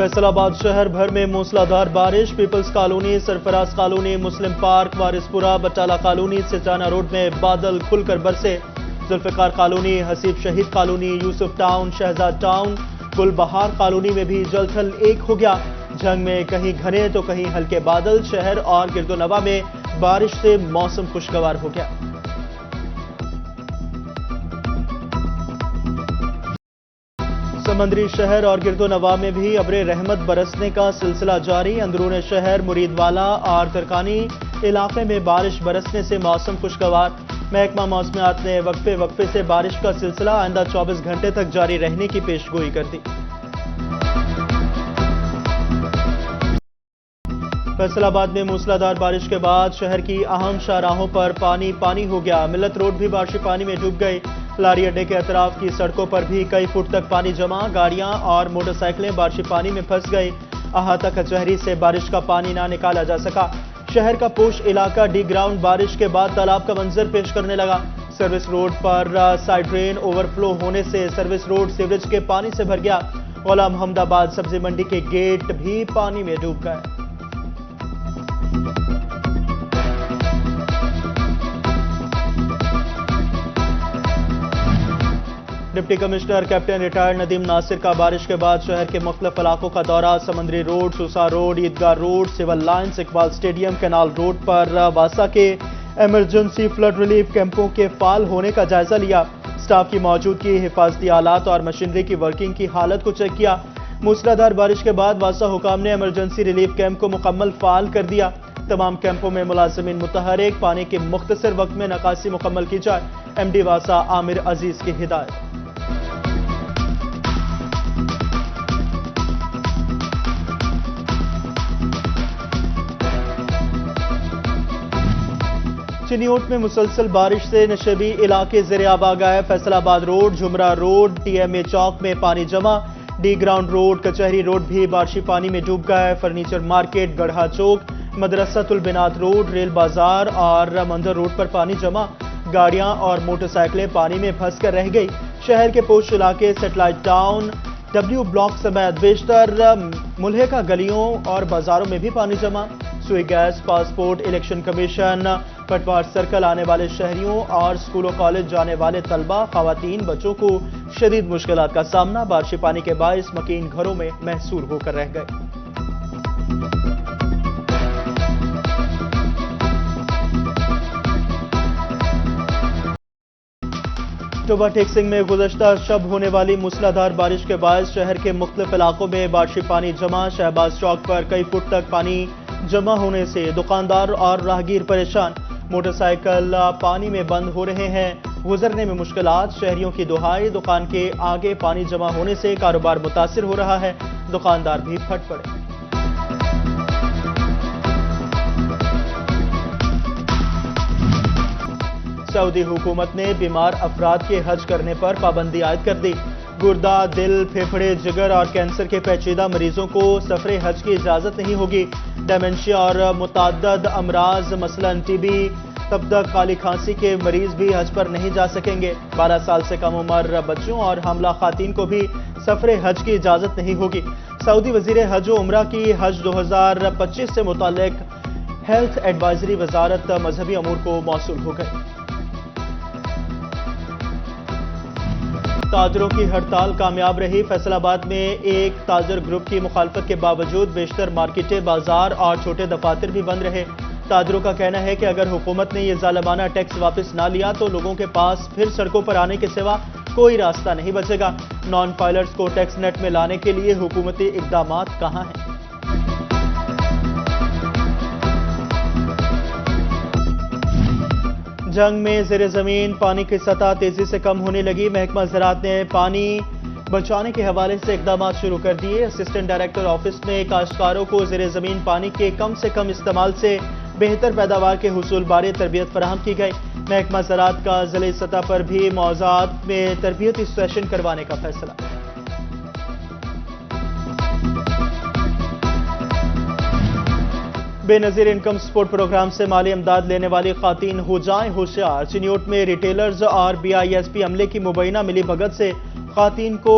فیصل آباد شہر بھر میں موسلادھار بارش، پیپلز کالونی، سرفراز کالونی، مسلم پارک، وارثپورہ، بٹالہ کالونی، سچانہ روڈ میں بادل کھل کر برسے۔ ذوالفقار کالونی، حسیب شہید کالونی، یوسف ٹاؤن، شہزاد ٹاؤن، گل بہار کالونی میں بھی جل تھل ایک ہو گیا۔ جھنگ میں کہیں گھنے تو کہیں ہلکے بادل، شہر اور گرد و نواح میں بارش سے موسم خوشگوار ہو گیا۔ سمندری شہر اور گرد و نواح میں بھی ابر رحمت برسنے کا سلسلہ جاری۔ اندرون شہر مرید والا اور ترکانی علاقے میں بارش برسنے سے موسم خوشگوار۔ محکمہ موسمیات نے وقفے وقفے سے بارش کا سلسلہ آئندہ 24 گھنٹے تک جاری رہنے کی پیشگوئی کر دی۔ فیصل آباد میں موسلادھار بارش کے بعد شہر کی اہم شاہراہوں پر پانی ہو گیا۔ ملت روڈ بھی بارشی پانی میں ڈوب گئی۔ لاری اڈے کے اطراف کی سڑکوں پر بھی کئی فٹ تک پانی جمع، گاڑیاں اور موٹر سائیکلیں بارشی پانی میں پھنس گئی۔ احاطہ کچہری سے بارش کا پانی نہ نکالا جا سکا۔ شہر کا پوش علاقہ ڈی گراؤنڈ بارش کے بعد تالاب کا منظر پیش کرنے لگا۔ سروس روڈ پر سائیڈ ڈرین اوور فلو ہونے سے سروس روڈ سیوریج کے پانی سے بھر گیا۔ غلام محمد آباد سبزی منڈی کے گیٹ بھی پانی میں ڈوب گئے۔ Deputy commissioner captain retired Nadeem Nasir کا بارش کے بعد شہر کے مختلف علاقوں کا دورہ۔ Samundri road, Susan road, Eidgah road, civil lines, Iqbal stadium, canal road پر واسا کے ایمرجنسی فلڈ ریلیف کیمپوں کے فعال ہونے کا جائزہ لیا۔ سٹاف کی موجودگی، حفاظتی آلات اور مشینری کی ورکنگ کی حالت کو چیک کیا۔ موسلادھار بارش کے بعد واسا حکام نے ایمرجنسی ریلیف کیمپ کو مکمل فعال کر دیا۔ تمام کیمپوں میں ملازمین متحرک، پانی کی مختصر وقت میں نکاسی مکمل کی جائے۔ ایم ڈی واسا عامر عزیز کی ہدایت۔ چنیوٹ میں مسلسل بارش سے نشیبی علاقے زیر آب آ گئے۔ Faisalabad road, Jhumra road, T M A چوک میں پانی جمع۔ D ground road, Kachehri road بھی بارشی پانی میں ڈوب گئے۔ فرنیچر مارکیٹ، گڑھا چوک، مدرسۃ البنات روڈ، ریل بازار اور مندر روڈ پر پانی جمع۔ گاڑیاں اور موٹر سائیکلیں پانی میں پھنس کر رہ گئی۔ شہر کے پوش علاقے، سیٹلائٹ ٹاؤن، ڈبلیو بلاک سمیت بیشتر ملحقہ گلیوں اور بازاروں میں بھی پانی جمع۔ Sui gas, passport, election commission, Patwar circle آنے والے شہریوں اور سکول و کالج جانے والے طلبہ، خواتین، بچوں کو شدید مشکلات کا سامنا بارشی پانی کے باعث مکین گھروں میں محصور ہو کر رہ گئے۔ ٹوبہ ٹیکسنگ میں گزشتہ شب ہونے والی موسلادھار بارش کے باعث شہر کے مختلف علاقوں میں بارشی پانی جمع۔ شہباز چوک پر کئی فٹ تک پانی جمع ہونے سے دکاندار اور راہگیر پریشان۔ موٹر سائیکل پانی میں بند ہو رہے ہیں، گزرنے میں مشکلات۔ شہریوں کی دہائی، دکان کے آگے پانی جمع ہونے سے کاروبار متاثر ہو رہا ہے، دکاندار بھی پھٹ پڑے۔ سعودی حکومت نے بیمار افراد کے حج کرنے پر پابندی عائد کر دی۔ گردہ، دل، پھیپھڑے، جگر اور کینسر کے پیچیدہ مریضوں کو سفر حج کی اجازت نہیں ہوگی۔ ڈیمنشیا اور متعدد امراض مثلاً ٹی بی، تپ کالی کھانسی کے مریض بھی حج پر نہیں جا سکیں گے۔ 12 سال سے کم عمر بچوں اور حاملہ خواتین کو بھی سفر حج کی اجازت نہیں ہوگی۔ سعودی وزیر حج و عمرہ کی حج 2025 سے متعلق ہیلتھ ایڈوائزری وزارت مذہبی امور کو موصول ہو گئی۔ تاجروں کی ہڑتال کامیاب رہی۔ فیصل آباد میں ایک تاجر گروپ کی مخالفت کے باوجود بیشتر مارکیٹیں، بازار اور چھوٹے دفاتر بھی بند رہے۔ تاجروں کا کہنا ہے کہ اگر حکومت نے یہ ظالمانہ ٹیکس واپس نہ لیا تو لوگوں کے پاس پھر سڑکوں پر آنے کے سوا کوئی راستہ نہیں بچے گا۔ نان فائلرز کو ٹیکس نیٹ میں لانے کے لیے حکومتی اقدامات کہاں ہیں؟ جنگ میں زیر زمین پانی کی سطح تیزی سے کم ہونے لگی۔ محکمہ زراعت نے پانی بچانے کے حوالے سے اقدامات شروع کر دیے۔ اسسٹنٹ ڈائریکٹر آفس نے کاشتکاروں کو زیر زمین پانی کے کم سے کم استعمال سے بہتر پیداوار کے حصول بارے تربیت فراہم کی گئی۔ محکمہ زراعت کا ضلعی سطح پر بھی موضوعات میں تربیتی سیشن کروانے کا فیصلہ۔ بے نظیر انکم سپورٹ پروگرام سے مالی امداد لینے والی خواتین ہو جائیں ہوشیار۔ چنیوٹ میں ریٹیلرز اور بی آئی ایس پی عملے کی مبینہ ملی بھگت سے خواتین کو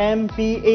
MPA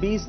20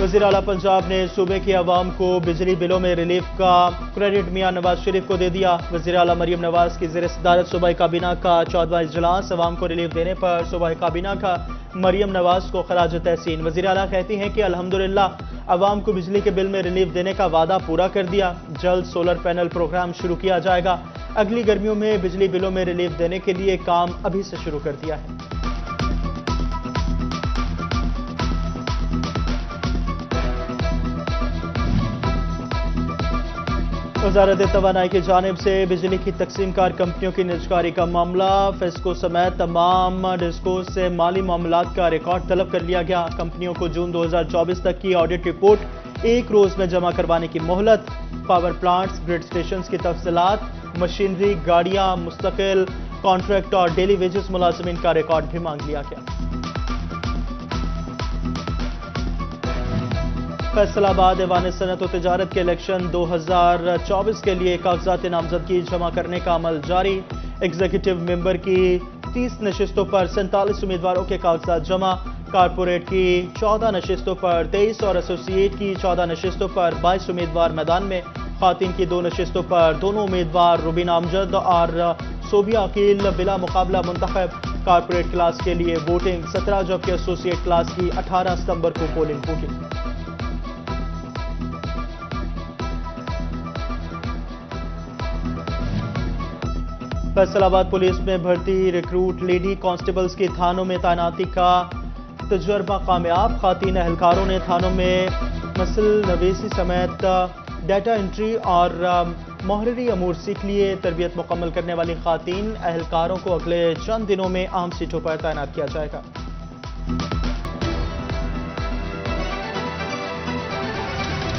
وزیر اعلیٰ پنجاب نے صوبے کی عوام کو بجلی بلوں میں ریلیف کا کریڈٹ میاں نواز شریف کو دے دیا۔ وزیر اعلیٰ مریم نواز کی زیر صدارت صوبائی کابینہ کا 14واں اجلاس، عوام کو ریلیف دینے پر صوبائی کابینہ کا مریم نواز کو خراج تحسین۔ وزیر اعلیٰ کہتی ہیں کہ الحمدللہ عوام کو بجلی کے بل میں ریلیف دینے کا وعدہ پورا کر دیا۔ جلد سولر پینل پروگرام شروع کیا جائے گا۔ اگلی گرمیوں میں بجلی بلوں میں ریلیف دینے کے لیے کام ابھی سے شروع کر دیا ہے۔ وزارت توانائی کی جانب سے بجلی کی تقسیم کار کمپنیوں کی نجکاری کا معاملہ، فیسکو سمیت تمام ڈسکوز سے مالی معاملات کا ریکارڈ طلب کر لیا گیا۔ کمپنیوں کو جون 2024 تک کی آڈٹ رپورٹ 1 روز میں جمع کروانے کی مہلت۔ پاور پلانٹس، گرڈ سٹیشنز کی تفصیلات، مشینری، گاڑیاں، مستقل کانٹریکٹ اور ڈیلی ویجز ملازمین کا ریکارڈ بھی مانگ لیا گیا۔ فیصل آباد ایوان صنعت و تجارت کے الیکشن 2024 کے لیے کاغذات نامزدگی جمع کرنے کا عمل جاری۔ ایگزیکٹو ممبر کی 30 نشستوں پر 47 امیدواروں کے کاغذات جمع۔ کارپوریٹ کی 14 نشستوں پر 23 اور ایسوسی ایٹ کی 14 نشستوں پر 22 امیدوار میدان میں۔ خواتین کی 2 نشستوں پر دونوں امیدوار روبین امجد اور صوبیہ عقیل بلا مقابلہ منتخب۔ کارپوریٹ کلاس کے لیے ووٹنگ 17 جبکہ ایسوسی ایٹ کلاس کی 18 ستمبر کو پولنگ ہوگی۔ فیصل آباد پولیس میں بھرتی ریکروٹ لیڈی کانسٹیبلز کی تھانوں میں تعیناتی کا تجربہ کامیاب۔ خواتین اہلکاروں نے تھانوں میں مسل نویسی سمیت ڈیٹا انٹری اور محرری امور سیکھ لیے۔ تربیت مکمل کرنے والی خواتین اہلکاروں کو اگلے چند دنوں میں اہم سیٹوں پر تعینات کیا جائے گا۔